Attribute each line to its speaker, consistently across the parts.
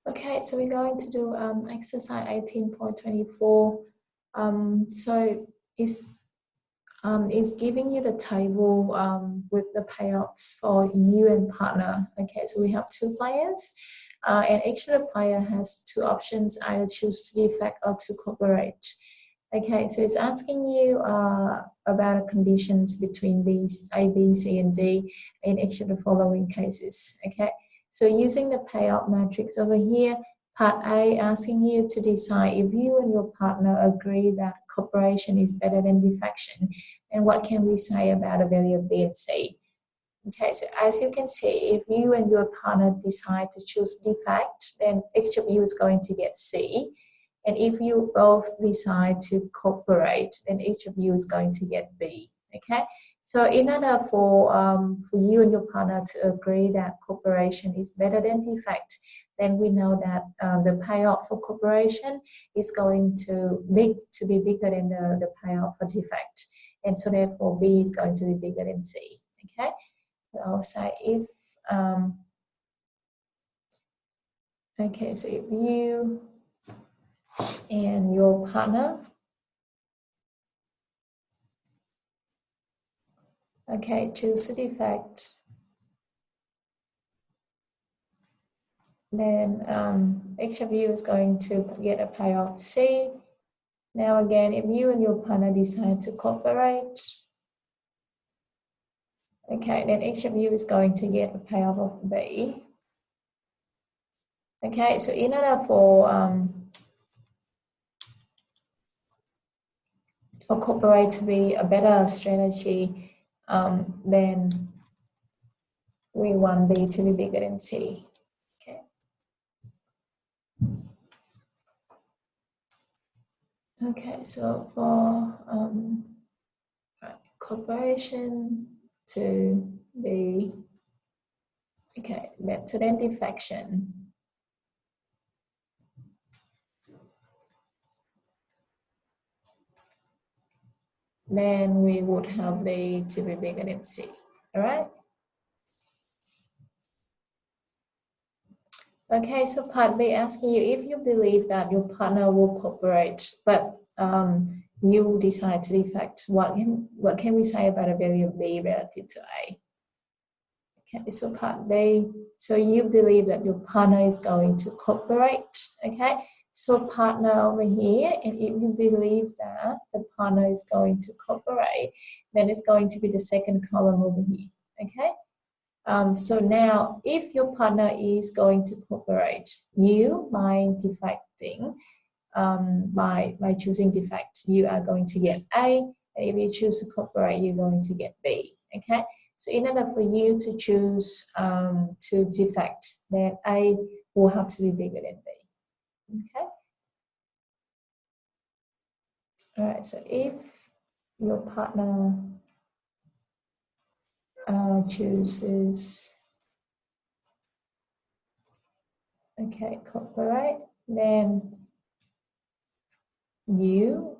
Speaker 1: Okay, so we're going to do exercise 18.24. So it's giving you the table with the payoffs for you and partner. Okay, so we have two players, and each of the player has two options: either choose to defect or to cooperate. Okay, so it's asking you about the conditions between these A, B, C, and D in each of the following cases. Okay, so using the payoff matrix over here, part A asking you to decide if you and your partner agree that cooperation is better than defection, and what can we say about the value of B and C. Okay, so as you can see, if you and your partner decide to choose defect, then each of you is going to get C. And if you both decide to cooperate, then each of you is going to get B. Okay, so in order for you and your partner to agree that cooperation is better than defect, then we know that the payoff for cooperation is going to be bigger than the payoff for defect, and so therefore B is going to be bigger than C. Okay, so I'll say if okay, so if you and your partner, okay, choose a defect, then each of you is going to get a payoff C. Now again, if you and your partner decide to cooperate, okay, then each of you is going to get a payoff of B. Okay, so in order for cooperate to be a better strategy, then we want B to be bigger than C. Okay. Okay, so for cooperation to be better than defection, then we would have B to be bigger than C. All right. Okay, so part B asking you if you believe that your partner will cooperate, but you decide to defect. What can we say about a value of B relative to A? Okay, so part B. So you believe that your partner is going to cooperate. Okay, so partner over here, and if you believe that the partner is going to cooperate, then it's going to be the second column over here. Okay. So now, if your partner is going to cooperate, you by defecting, by choosing defect, you are going to get A, and if you choose to cooperate, you're going to get B. Okay. So in order for you to choose to defect, then A will have to be bigger than B. Okay. All right. So if your partner chooses cooperate, then you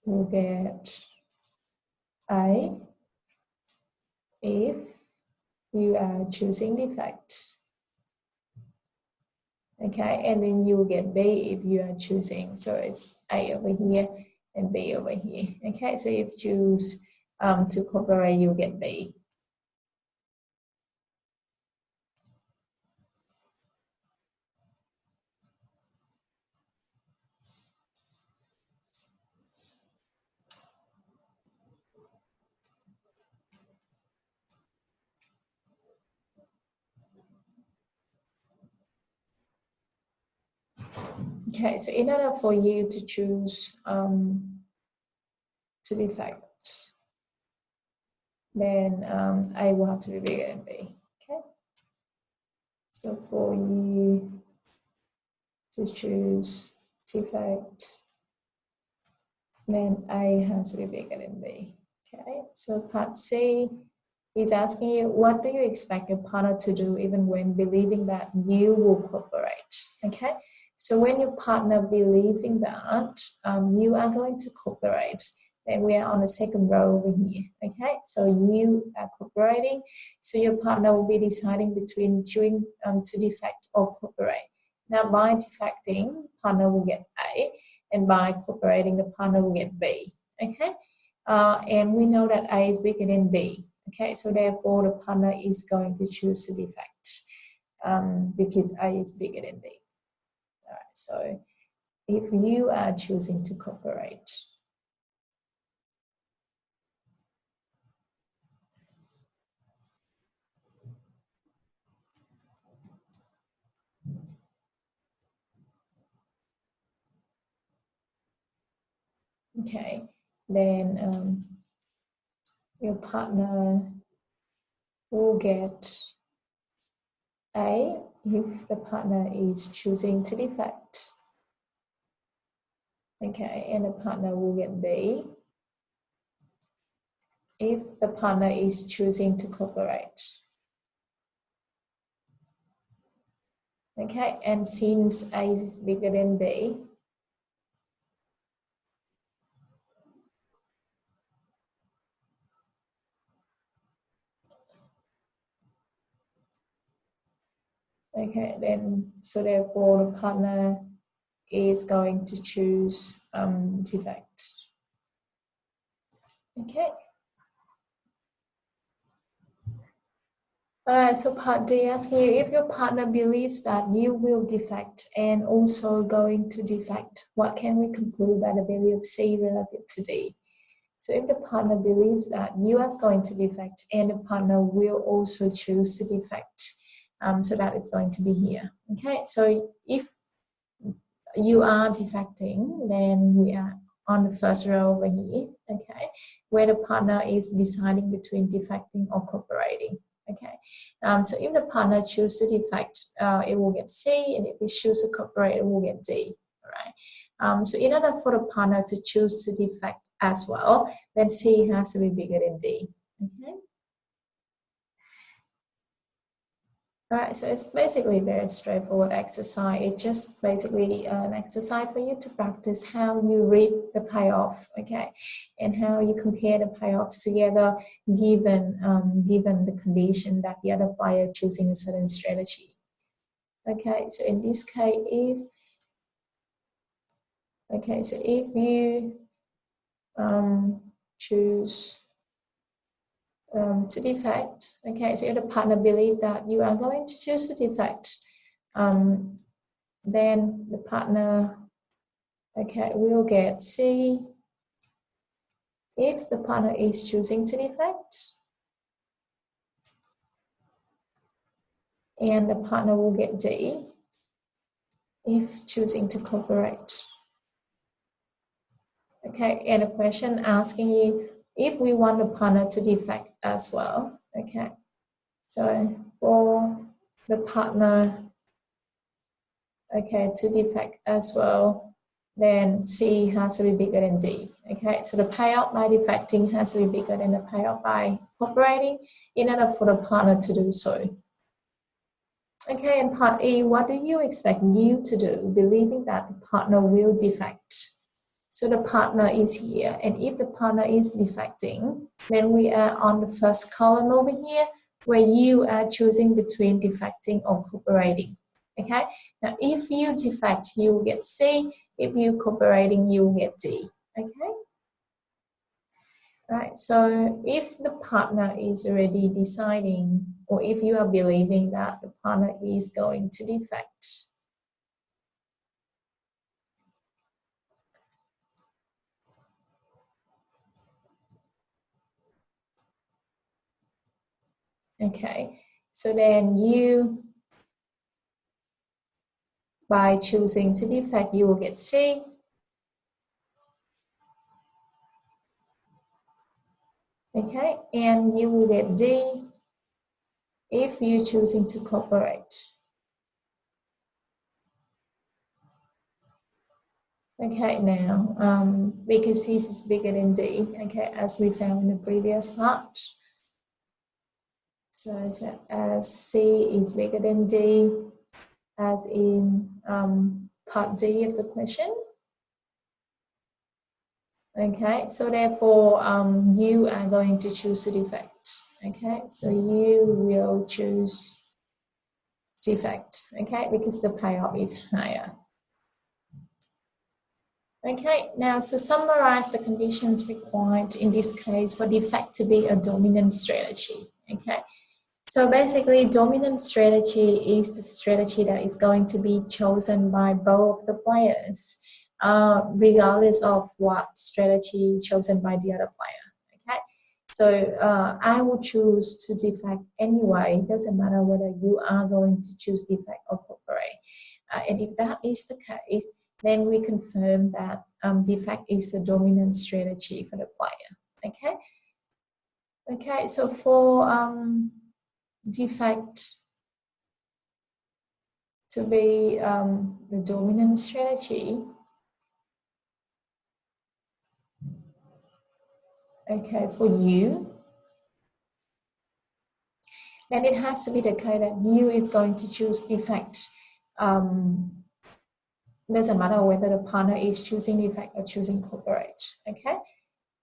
Speaker 1: will get A if you are choosing defect. Okay, and then you will get B if you are choosing, so it's A over here and B over here. Okay, so if you choose to cooperate, you'll get B. Okay, so in order for you to choose to defect, then A will have to be bigger than B. Okay, so for you to choose defect, then A has to be bigger than B. Okay, so part C is asking you, what do you expect your partner to do even when believing that you will cooperate? Okay, so when your partner believing that you are going to cooperate, then we are on the second row over here. Okay, so you are cooperating, so your partner will be deciding between choosing to defect or cooperate. Now by defecting, partner will get A, and by cooperating, the partner will get B. Okay, and we know that A is bigger than B. Okay, so therefore the partner is going to choose to defect because A is bigger than B. All right, so if you are choosing to cooperate, okay, then your partner will get A if the partner is choosing to defect. Okay, and the partner will get B if the partner is choosing to cooperate. Okay, and since A is bigger than B, okay, then so therefore the partner is going to choose defect. Okay. Alright, so part D asks you if your partner believes that you will defect and also going to defect, what can we conclude by the value of C relative to D? So if the partner believes that you are going to defect and the partner will also choose to defect, so that is going to be here. Okay, so if you are defecting, then we are on the first row over here, okay, where the partner is deciding between defecting or cooperating. Okay, so if the partner chooses to defect, it will get C, and if it chooses to cooperate, it will get D. All right. So in order for the partner to choose to defect as well, then C has to be bigger than D. Okay. All right, so it's basically a very straightforward exercise. It's just basically an exercise for you to practice how you read the payoff, okay, and how you compare the payoffs together given given the condition that the other player choosing a certain strategy. Okay, so in this case, if you choose to defect, okay, so if the partner believes that you are going to choose to defect, then the partner, okay, will get C if the partner is choosing to defect, and the partner will get D if choosing to cooperate. Okay, and a question asking you if we want the partner to defect as well. Okay, so for the partner, okay, to defect as well, then C has to be bigger than D. Okay, so the payout by defecting has to be bigger than the payout by cooperating in order for the partner to do so. Okay, in part E, what do you expect you to do, believing that the partner will defect? So the partner is here, and if the partner is defecting, then we are on the first column over here, where you are choosing between defecting or cooperating. Okay, now if you defect, you will get C. If you cooperating, you will get D. Okay. Right, so if the partner is already deciding, or if you are believing that the partner is going to defect, okay, so then you, by choosing to defect, you will get C. Okay, and you will get D if you're choosing to cooperate. Okay, now, because C is bigger than D, okay, as we found in the previous part. So as C is bigger than D, as in part D of the question. Okay, so therefore you are going to choose the defect. Okay, so you will choose defect, okay, because the payoff is higher. Okay, now to summarize the conditions required in this case for defect to be a dominant strategy. Okay, so basically dominant strategy is the strategy that is going to be chosen by both the players, regardless of what strategy chosen by the other player. Okay, so I will choose to defect anyway. It doesn't matter whether you are going to choose defect or cooperate. And if that is the case, then we confirm that defect is the dominant strategy for the player. Okay. Okay. So for defect to be the dominant strategy, okay, for you, then it has to be the case that you is going to choose defect. Doesn't matter whether the partner is choosing defect or choosing cooperate. Okay,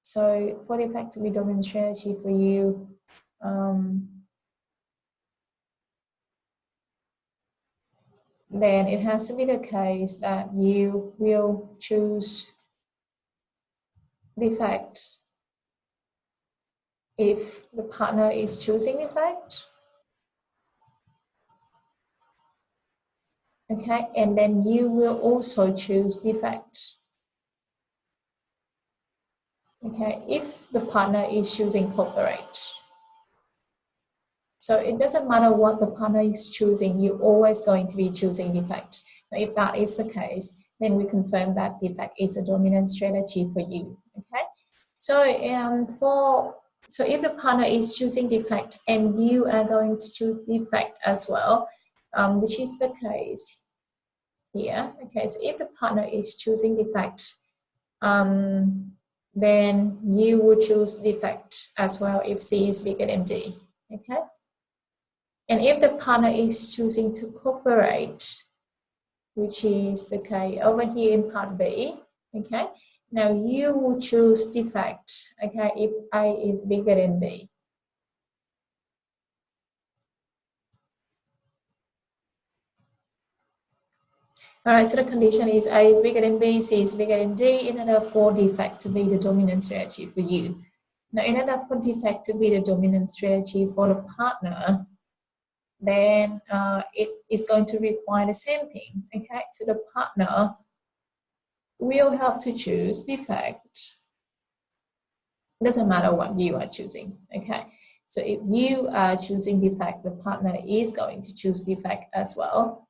Speaker 1: so for defect to be dominant strategy for you, then it has to be the case that you will choose defect if the partner is choosing defect. Okay, and then you will also choose defect. Okay, if the partner is choosing cooperate. So it doesn't matter what the partner is choosing, you're always going to be choosing defect. Now, if that is the case, then we confirm that defect is a dominant strategy for you. Okay, so so if the partner is choosing defect and you are going to choose defect as well, which is the case here. Okay, so if the partner is choosing defect, then you would choose defect as well if C is bigger than D. Okay, and if the partner is choosing to cooperate, which is the case over here in part B, okay, now you will choose defect, okay, if A is bigger than B. All right, so the condition is A is bigger than B, C is bigger than D, in order for defect to be the dominant strategy for you. Now, in order for defect to be the dominant strategy for the partner, then it is going to require the same thing, okay? So the partner will have to choose defect. Doesn't matter what you are choosing, okay? So if you are choosing defect, the partner is going to choose defect as well.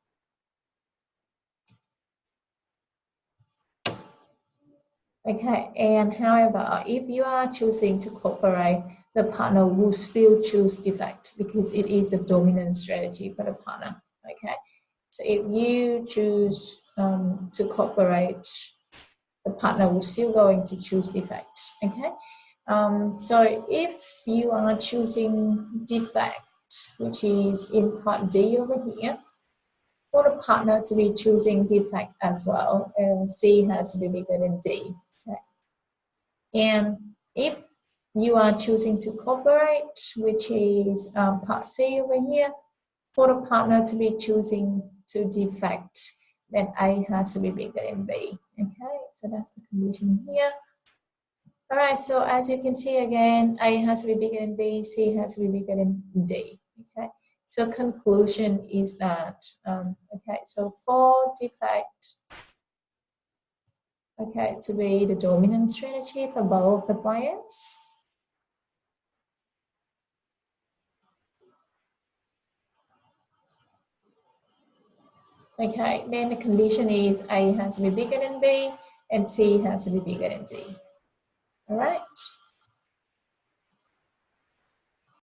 Speaker 1: Okay, and however, if you are choosing to cooperate, the partner will still choose defect because it is the dominant strategy for the partner. Okay, so if you choose to cooperate, the partner will still going to choose defect. Okay, so if you are choosing defect, which is in part D over here, for the partner to be choosing defect as well, C has to be bigger than D. Okay. And if you are choosing to cooperate, which is part C over here, for the partner to be choosing to defect, then A has to be bigger than B. Okay, so that's the condition here. All right, so as you can see again, A has to be bigger than B, C has to be bigger than D. Okay, so conclusion is that, okay, so for defect, okay, to be the dominant strategy for both the players, okay, then the condition is A has to be bigger than B and C has to be bigger than D. All right.